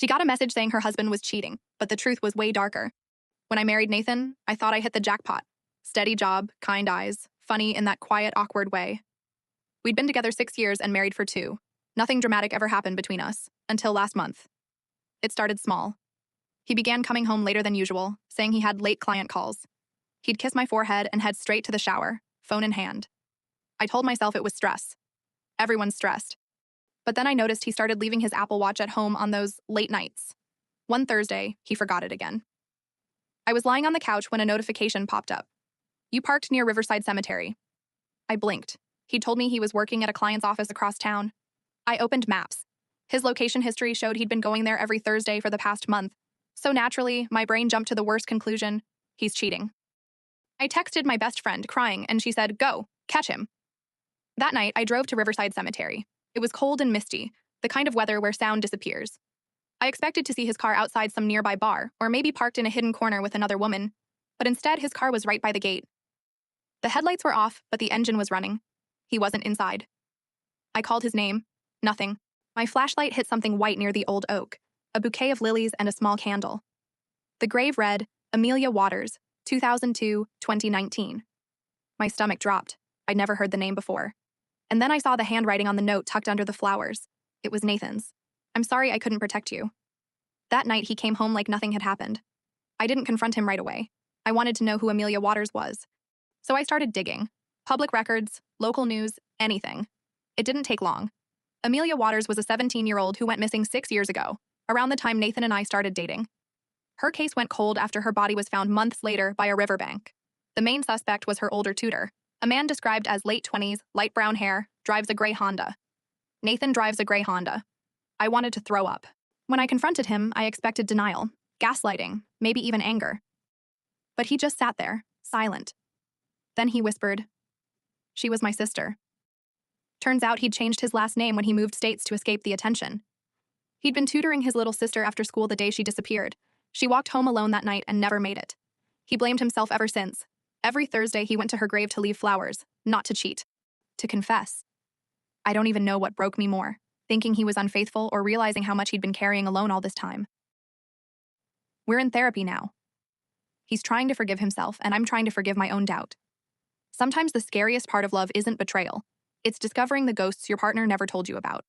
She got a message saying her husband was cheating, but the truth was way darker. When I married Nathan, I thought I hit the jackpot. Steady job, kind eyes, funny in that quiet, awkward way. We'd been together 6 years and married for 2. Nothing dramatic ever happened between us, until last month. It started small. He began coming home later than usual, saying he had late client calls. He'd kiss my forehead and head straight to the shower, phone in hand. I told myself it was stress. Everyone's stressed. But then I noticed he started leaving his Apple Watch at home on those late nights. One Thursday, he forgot it again. I was lying on the couch when a notification popped up. You parked near Riverside Cemetery. I blinked. He told me he was working at a client's office across town. I opened maps. His location history showed he'd been going there every Thursday for the past month. So naturally, my brain jumped to the worst conclusion: he's cheating. I texted my best friend, crying, and she said, "Go, catch him." That night, I drove to Riverside Cemetery. It was cold and misty, the kind of weather where sound disappears. I expected to see his car outside some nearby bar, or maybe parked in a hidden corner with another woman, but instead his car was right by the gate. The headlights were off, but the engine was running. He wasn't inside. I called his name. Nothing. My flashlight hit something white near the old oak, a bouquet of lilies and a small candle. The grave read, Amelia Waters, 2002-2019. My stomach dropped. I'd never heard the name before. And then I saw the handwriting on the note tucked under the flowers. It was Nathan's. "I'm sorry I couldn't protect you." That night, he came home like nothing had happened. I didn't confront him right away. I wanted to know who Amelia Waters was. So I started digging. Public records, local news, anything. It didn't take long. Amelia Waters was a 17-year-old who went missing 6 years ago, around the time Nathan and I started dating. Her case went cold after her body was found months later by a riverbank. The main suspect was her older tutor, a man described as late 20s, light brown hair, drives a gray Honda. Nathan drives a gray Honda. I wanted to throw up. When I confronted him, I expected denial, gaslighting, maybe even anger. But he just sat there, silent. Then he whispered, "She was my sister." Turns out he'd changed his last name when he moved states to escape the attention. He'd been tutoring his little sister after school the day she disappeared. She walked home alone that night and never made it. He blamed himself ever since. Every Thursday he went to her grave to leave flowers, not to cheat. To confess. I don't even know what broke me more, thinking he was unfaithful or realizing how much he'd been carrying alone all this time. We're in therapy now. He's trying to forgive himself, and I'm trying to forgive my own doubt. Sometimes the scariest part of love isn't betrayal. It's discovering the ghosts your partner never told you about.